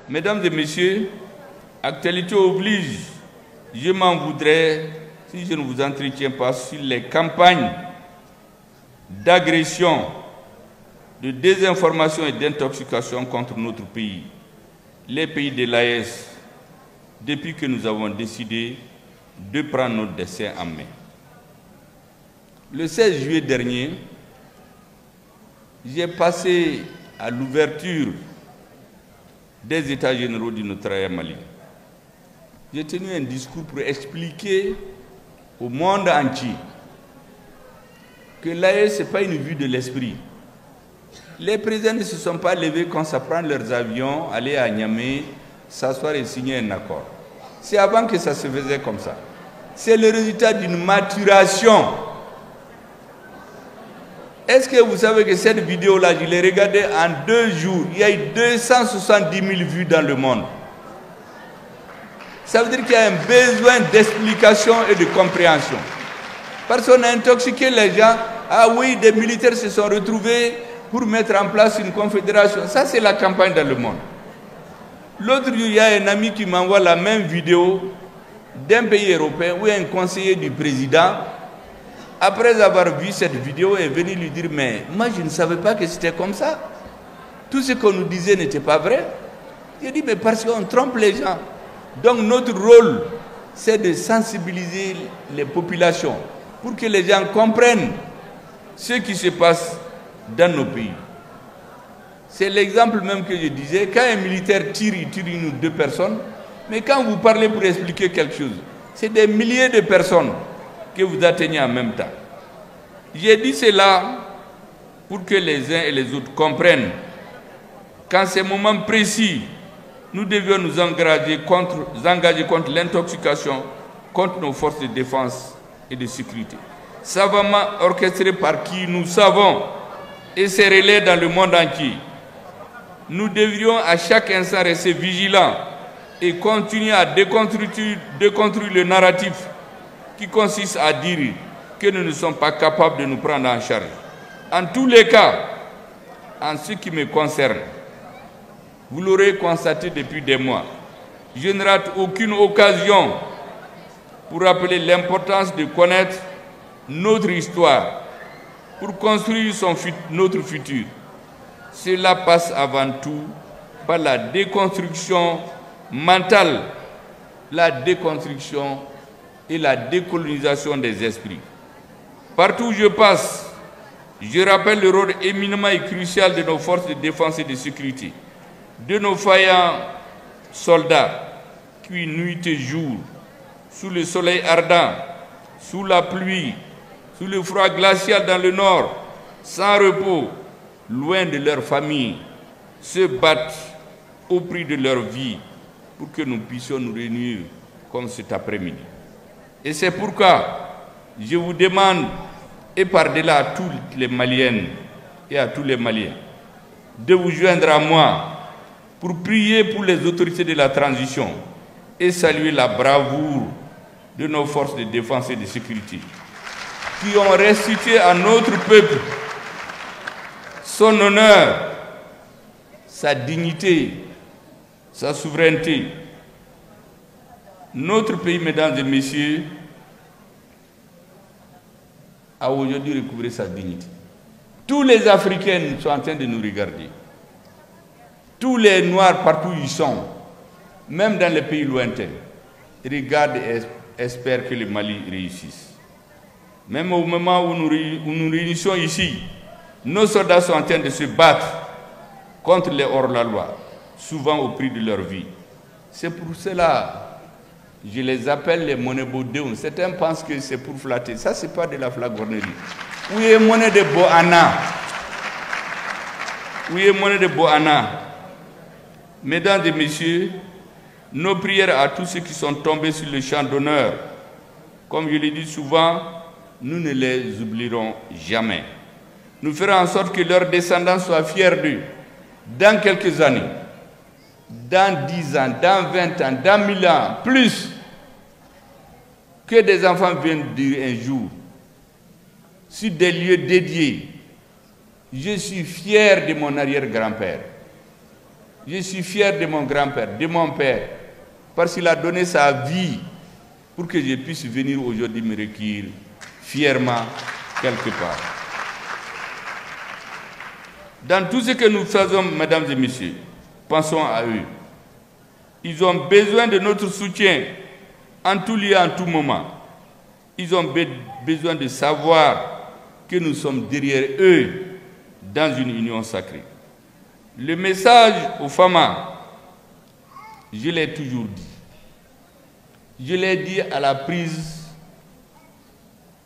Mesdames et messieurs, actualité oblige, je m'en voudrais si je ne vous entretiens pas sur les campagnes d'agression, de désinformation et d'intoxication contre notre pays, les pays de l'AES, depuis que nous avons décidé de prendre notre destin en main. Le 16 juillet dernier, j'ai passé à l'ouverture des États généraux du Notariat Mali. J'ai tenu un discours pour expliquer au monde entier que l'AES, ce n'est pas une vue de l'esprit. Les présidents ne se sont pas levés quand ça prend leurs avions, aller à Niamey, s'asseoir et signer un accord. C'est avant que ça se faisait comme ça. C'est le résultat d'une maturation. Est-ce que vous savez que cette vidéo-là, je l'ai regardée en 2 jours, il y a eu 270 000 vues dans le monde. Ça veut dire qu'il y a un besoin d'explication et de compréhension. Parce qu'on a intoxiqué les gens. Ah oui, des militaires se sont retrouvés pour mettre en place une confédération. Ça, c'est la campagne dans le monde. L'autre jour, il y a un ami qui m'envoie la même vidéo d'un pays européen où un conseiller du président, après avoir vu cette vidéo, est venu lui dire « Mais moi, je ne savais pas que c'était comme ça. Tout ce qu'on nous disait n'était pas vrai. » J'ai dit « Mais parce qu'on trompe les gens. » Donc notre rôle, c'est de sensibiliser les populations pour que les gens comprennent ce qui se passe dans nos pays. C'est l'exemple même que je disais, quand un militaire tire, il tire 1 ou 2 personnes, mais quand vous parlez pour expliquer quelque chose, c'est des milliers de personnes que vous atteignez en même temps. J'ai dit cela pour que les uns et les autres comprennent qu'en ces moments précis, nous devions nous engager contre l'intoxication, contre nos forces de défense et de sécurité. Savamment orchestré par qui nous savons et ses relais dans le monde entier. Nous devrions à chaque instant rester vigilants et continuer à déconstruire le narratif qui consiste à dire que nous ne sommes pas capables de nous prendre en charge. En tous les cas, en ce qui me concerne, vous l'aurez constaté depuis des mois, je ne rate aucune occasion pour rappeler l'importance de connaître notre histoire pour construire notre futur. Cela passe avant tout par la déconstruction mentale, la déconstruction et la décolonisation des esprits. Partout où je passe, je rappelle le rôle éminemment et crucial de nos forces de défense et de sécurité, de nos vaillants soldats qui, nuit et jour, sous le soleil ardent, sous la pluie, sous le froid glacial dans le nord, sans repos, loin de leur famille, se battent au prix de leur vie pour que nous puissions nous réunir comme cet après-midi. Et c'est pourquoi je vous demande, et par-delà à toutes les Maliennes et à tous les Maliens, de vous joindre à moi pour prier pour les autorités de la transition et saluer la bravoure de nos forces de défense et de sécurité qui ont restitué à notre peuple son honneur, sa dignité, sa souveraineté. Notre pays, mesdames et messieurs, a aujourd'hui recouvré sa dignité. Tous les Africains sont en train de nous regarder. Tous les Noirs, partout où ils sont, même dans les pays lointains, regardent et espèrent que le Mali réussisse. Même au moment où nous réunissons ici, nos soldats sont en train de se battre contre les hors-la-loi, souvent au prix de leur vie. C'est pour cela que je les appelle les monnaies Bodéon. Certains pensent que c'est pour flatter. Ça, ce n'est pas de la flagornerie. Où est monnaie de Boana? Où est monnaie de Boana? Mesdames et messieurs, nos prières à tous ceux qui sont tombés sur le champ d'honneur, comme je l'ai dit souvent, nous ne les oublierons jamais. Nous ferons en sorte que leurs descendants soient fiers d'eux dans quelques années, dans 10 ans, dans 20 ans, dans 1000 ans, plus, que des enfants viennent dire un jour, sur des lieux dédiés, je suis fier de mon arrière-grand-père. Je suis fier de mon grand-père, de mon père, parce qu'il a donné sa vie pour que je puisse venir aujourd'hui me recueillir fièrement quelque part. Dans tout ce que nous faisons, mesdames et messieurs, pensons à eux. Ils ont besoin de notre soutien en tout lieu, en tout moment. Ils ont besoin de savoir que nous sommes derrière eux dans une union sacrée. Le message aux femmes, je l'ai toujours dit. Je l'ai dit à la prise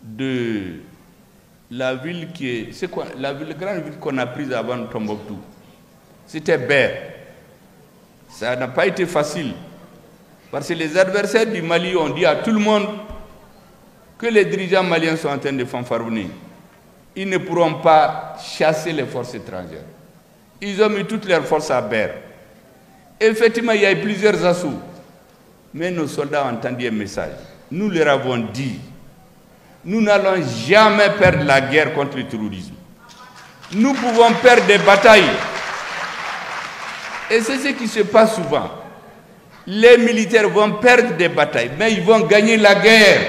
de la ville qui est... C'est quoi? La grande ville qu'on a prise avant Tombouctou. C'était Ber. Ça n'a pas été facile. Parce que les adversaires du Mali ont dit à tout le monde que les dirigeants maliens sont en train de fanfaronner. Ils ne pourront pas chasser les forces étrangères. Ils ont mis toutes leurs forces à Ber. Effectivement, il y a eu plusieurs assauts. Mais nos soldats ont entendu un message. Nous leur avons dit, nous n'allons jamais perdre la guerre contre le terrorisme. Nous pouvons perdre des batailles. Et c'est ce qui se passe souvent. Les militaires vont perdre des batailles, mais ils vont gagner la guerre.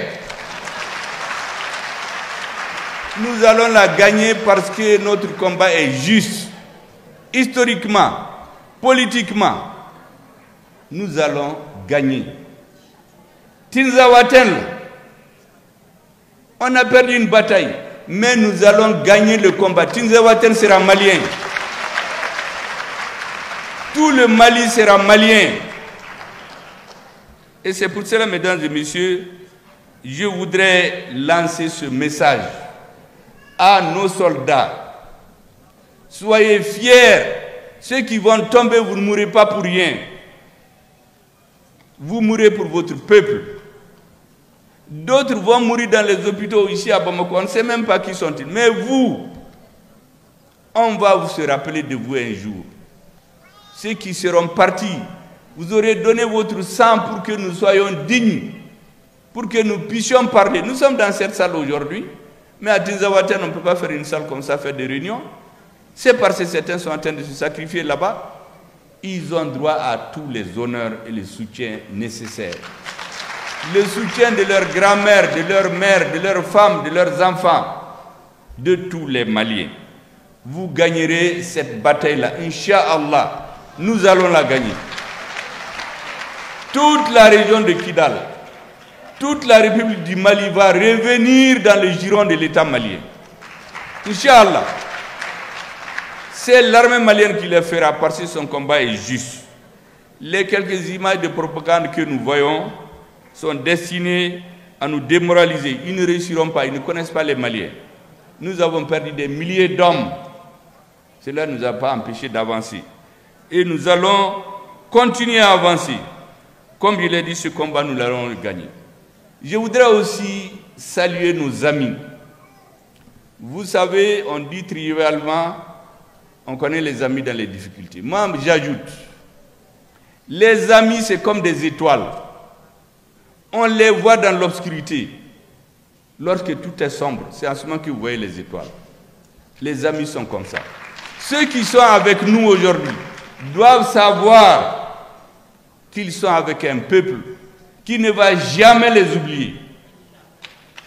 Nous allons la gagner parce que notre combat est juste. Historiquement, politiquement, nous allons gagner. Tinzawaten, on a perdu une bataille, mais nous allons gagner le combat. Tinzawaten sera malien. Tout le Mali sera malien. Et c'est pour cela, mesdames et messieurs, je voudrais lancer ce message à nos soldats. Soyez fiers. Ceux qui vont tomber, vous ne mourrez pas pour rien. Vous mourrez pour votre peuple. D'autres vont mourir dans les hôpitaux ici à Bamako. On ne sait même pas qui sont-ils. Mais vous, on va vous se rappeler de vous un jour. Ceux qui seront partis, vous aurez donné votre sang pour que nous soyons dignes, pour que nous puissions parler. Nous sommes dans cette salle aujourd'hui, mais à Tinzawaten, on ne peut pas faire une salle comme ça, faire des réunions. C'est parce que certains sont en train de se sacrifier là-bas. Ils ont droit à tous les honneurs et les soutiens nécessaires. Le soutien de leur grand-mère, de leur mère, de leurs femmes, de leurs enfants, de tous les Maliens. Vous gagnerez cette bataille-là, Inch'Allah. Nous allons la gagner. Toute la région de Kidal, toute la République du Mali va revenir dans le giron de l'État malien. Inch'Allah. C'est l'armée malienne qui le fera parce que son combat est juste. Les quelques images de propagande que nous voyons sont destinées à nous démoraliser. Ils ne réussiront pas, ils ne connaissent pas les Maliens. Nous avons perdu des milliers d'hommes. Cela ne nous a pas empêchés d'avancer. Et nous allons continuer à avancer. Comme je l'ai dit, ce combat, nous l'allons gagner. Je voudrais aussi saluer nos amis. Vous savez, on dit trivialement, on connaît les amis dans les difficultés. Moi, j'ajoute, les amis, c'est comme des étoiles. On les voit dans l'obscurité. Lorsque tout est sombre, c'est en ce moment que vous voyez les étoiles. Les amis sont comme ça. Ceux qui sont avec nous aujourd'hui doivent savoir qu'ils sont avec un peuple qui ne va jamais les oublier.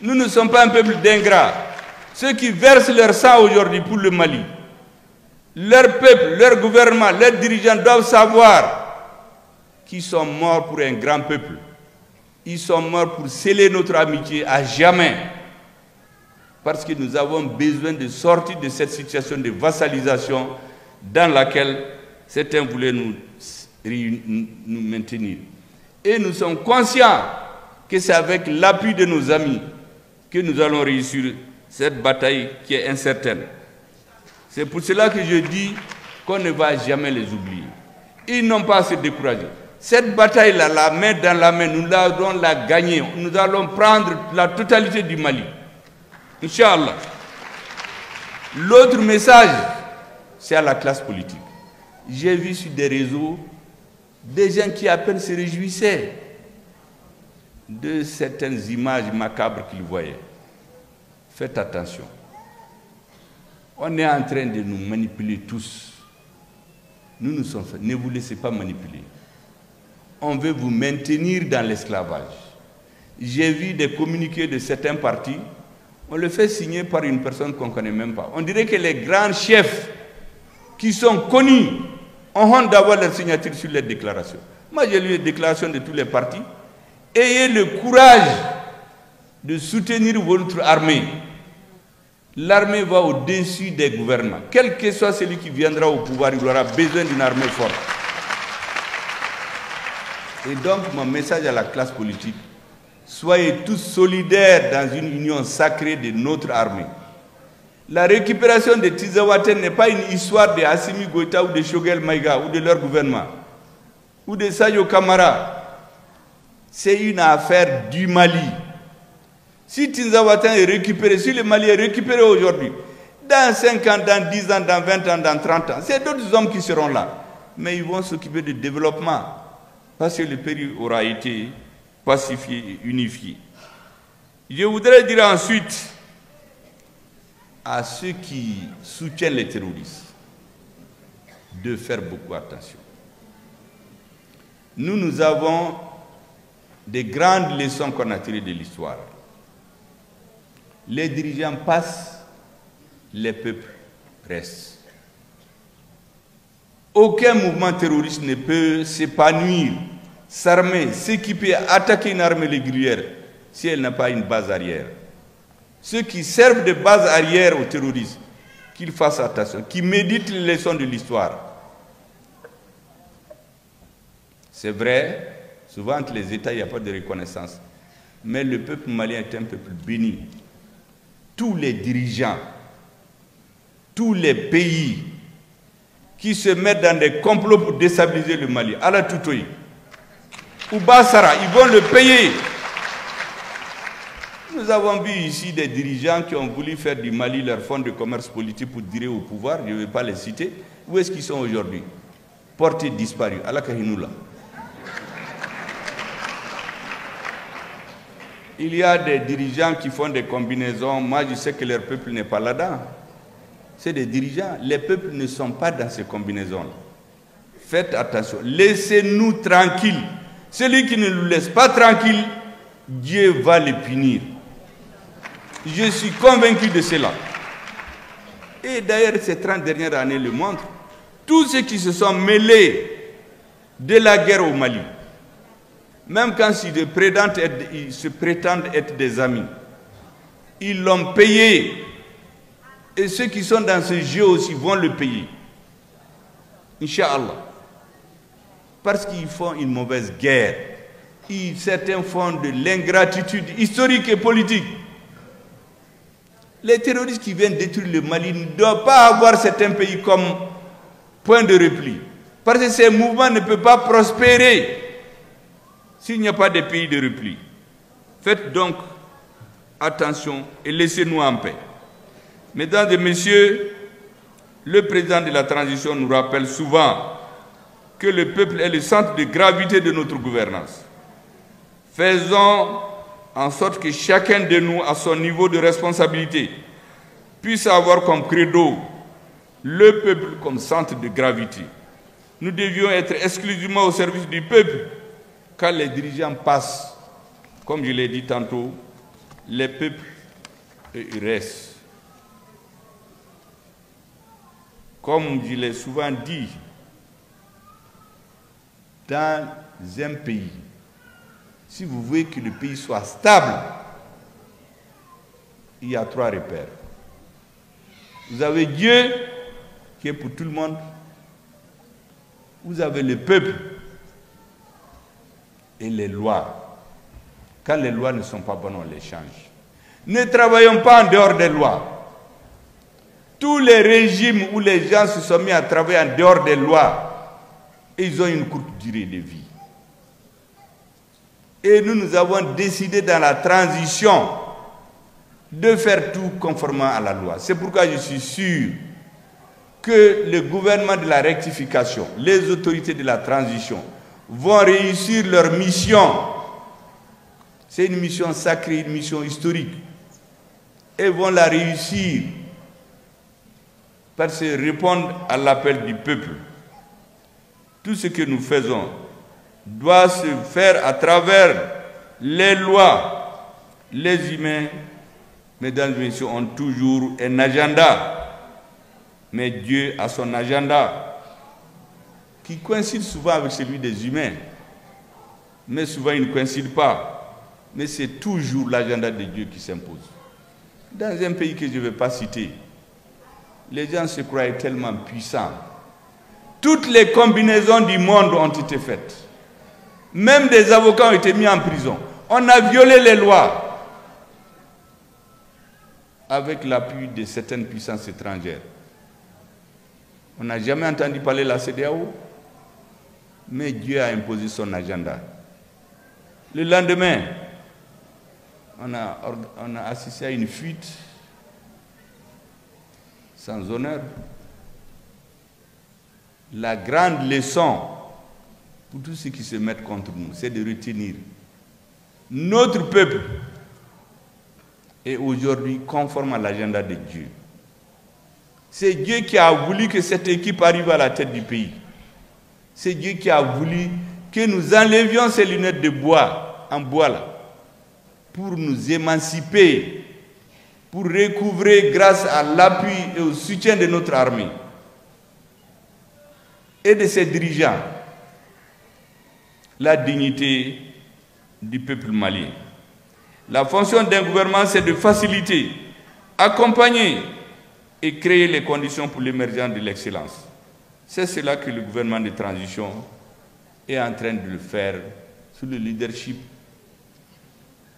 Nous ne sommes pas un peuple d'ingrats. Ceux qui versent leur sang aujourd'hui pour le Mali, leur peuple, leur gouvernement, leurs dirigeants doivent savoir qu'ils sont morts pour un grand peuple. Ils sont morts pour sceller notre amitié à jamais. Parce que nous avons besoin de sortir de cette situation de vassalisation dans laquelle certains voulaient nous maintenir. Et nous sommes conscients que c'est avec l'appui de nos amis que nous allons réussir cette bataille qui est incertaine. C'est pour cela que je dis qu'on ne va jamais les oublier. Ils n'ont pas à se décourager. Cette bataille-là, la main dans la main, nous allons la gagner. Nous allons prendre la totalité du Mali. Inch'Allah. L'autre message, c'est à la classe politique. J'ai vu sur des réseaux des gens qui à peine se réjouissaient de certaines images macabres qu'ils voyaient. Faites attention. On est en train de nous manipuler tous. Nous nous sommes faits. Ne vous laissez pas manipuler. On veut vous maintenir dans l'esclavage. J'ai vu des communiqués de certains partis, on le fait signer par une personne qu'on ne connaît même pas. On dirait que les grands chefs qui sont connus ont honte d'avoir leur signature sur les déclarations. Moi, j'ai lu les déclarations de tous les partis. Ayez le courage de soutenir votre armée. L'armée va au-dessus des gouvernements. Quel que soit celui qui viendra au pouvoir, il aura besoin d'une armée forte. Et donc, mon message à la classe politique, soyez tous solidaires dans une union sacrée de notre armée. La récupération de Tizawaten n'est pas une histoire de Assimi Goïta ou de Choguel Maïga ou de leur gouvernement, ou de Sayo Kamara. C'est une affaire du Mali. Si Tizawaten est récupéré, si le Mali est récupéré aujourd'hui, dans 5 ans, dans 10 ans, dans 20 ans, dans 30 ans, c'est d'autres hommes qui seront là. Mais ils vont s'occuper du développement, parce que le pays aura été pacifié et unifié. Je voudrais dire ensuite à ceux qui soutiennent les terroristes de faire beaucoup attention. Nous avons des grandes leçons qu'on a tirées de l'histoire. Les dirigeants passent, les peuples restent. Aucun mouvement terroriste ne peut s'épanouir, s'armer, s'équiper, attaquer une armée régulière si elle n'a pas une base arrière. Ceux qui servent de base arrière aux terroristes, qu'ils fassent attention, qu'ils méditent les leçons de l'histoire. C'est vrai, souvent entre les États, il n'y a pas de reconnaissance. Mais le peuple malien est un peuple béni. Tous les dirigeants, tous les pays qui se mettent dans des complots pour déstabiliser le Mali, à la Toutoui, ou Bassara, ils vont le payer. Nous avons vu ici des dirigeants qui ont voulu faire du Mali leur fonds de commerce politique pour tirer au pouvoir, je ne vais pas les citer. Où est-ce qu'ils sont aujourd'hui? Portés disparus, à la Kahinoula. Il y a des dirigeants qui font des combinaisons. Moi, je sais que leur peuple n'est pas là-dedans. C'est des dirigeants. Les peuples ne sont pas dans ces combinaisons-là. Faites attention. Laissez-nous tranquilles. Celui qui ne nous laisse pas tranquilles, Dieu va le punir. Je suis convaincu de cela. Et d'ailleurs, ces 30 dernières années le montrent. Tous ceux qui se sont mêlés de la guerre au Mali, même quand ils se prétendent être des amis, ils l'ont payé. Et ceux qui sont dans ce jeu aussi vont le payer. Inch'Allah. Parce qu'ils font une mauvaise guerre. Certains font de l'ingratitude historique et politique. Les terroristes qui viennent détruire le Mali ne doivent pas avoir certains pays comme point de repli. Parce que ces mouvements ne peuvent pas prospérer s'il n'y a pas de pays de repli. Faites donc attention et laissez-nous en paix. Mesdames et messieurs, le président de la transition nous rappelle souvent que le peuple est le centre de gravité de notre gouvernance. Faisons en sorte que chacun de nous, à son niveau de responsabilité, puisse avoir comme credo le peuple comme centre de gravité. Nous devions être exclusivement au service du peuple. Quand les dirigeants passent, comme je l'ai dit tantôt, les peuples restent. Comme je l'ai souvent dit, dans un pays, si vous voulez que le pays soit stable, il y a 3 repères. Vous avez Dieu, qui est pour tout le monde. Vous avez le peuple et les lois. Quand les lois ne sont pas bonnes, on les change. Ne travaillons pas en dehors des lois. Tous les régimes où les gens se sont mis à travailler en dehors des lois, ils ont une courte durée de vie. Et nous avons décidé dans la transition de faire tout conformément à la loi. C'est pourquoi je suis sûr que le gouvernement de la rectification, les autorités de la transition vont réussir leur mission. C'est une mission sacrée, une mission historique. Et vont la réussir parce qu'ils répondent à l'appel du peuple. tout ce que nous faisons doit se faire à travers les lois. Les humains, mesdames et messieurs, ont toujours un agenda, mais Dieu a son agenda qui coïncide souvent avec celui des humains, mais souvent il ne coïncide pas, mais c'est toujours l'agenda de Dieu qui s'impose. Dans un pays que je ne vais pas citer, les gens se croient tellement puissants. Toutes les combinaisons du monde ont été faites. Même des avocats ont été mis en prison. On a violé les lois avec l'appui de certaines puissances étrangères. On n'a jamais entendu parler de la CEDEAO, mais Dieu a imposé son agenda. Le lendemain, on a assisté à une fuite sans honneur. La grande leçon pour tous ceux qui se mettent contre nous, c'est de retenir notre peuple est aujourd'hui conforme à l'agenda de Dieu. C'est Dieu qui a voulu que cette équipe arrive à la tête du pays. C'est Dieu qui a voulu que nous enlevions ces lunettes de bois, en bois là, pour nous émanciper, pour recouvrer grâce à l'appui et au soutien de notre armée et de ses dirigeants la dignité du peuple malien. La fonction d'un gouvernement, c'est de faciliter, accompagner et créer les conditions pour l'émergence de l'excellence. C'est cela que le gouvernement de transition est en train de le faire sous le leadership.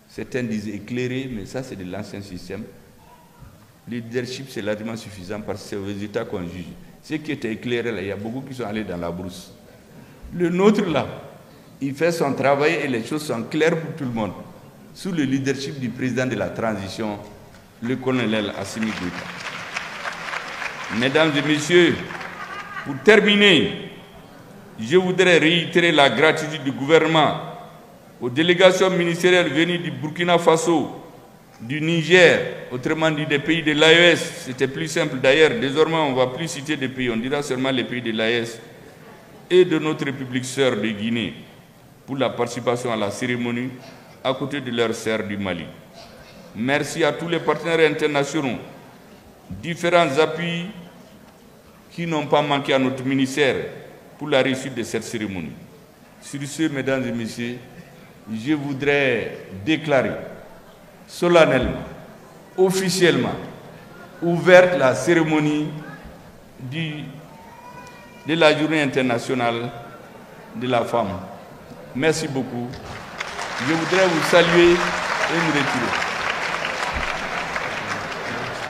Certains disent éclairé, mais ça c'est de l'ancien système. Le leadership c'est largement suffisant parce que c'est aux résultats qu'on juge. Ceux qui étaient éclairés là, il y a beaucoup qui sont allés dans la brousse. Le nôtre là, il fait son travail et les choses sont claires pour tout le monde. Sous le leadership du président de la transition, le colonel Assimi Goïta. Mesdames et messieurs, pour terminer, je voudrais réitérer la gratitude du gouvernement aux délégations ministérielles venues du Burkina Faso, du Niger, autrement dit des pays de l'AES. C'était plus simple d'ailleurs. Désormais, on ne va plus citer des pays, on dira seulement les pays de l'AES et de notre République sœur de Guinée pour la participation à la cérémonie à côté de leurs sœurs du Mali. Merci à tous les partenaires internationaux, différents appuis qui n'ont pas manqué à notre ministère pour la réussite de cette cérémonie. Sur ce, mesdames et messieurs, je voudrais déclarer solennellement, officiellement, ouverte la cérémonie de la Journée internationale de la femme. Merci beaucoup. Je voudrais vous saluer et me retirer.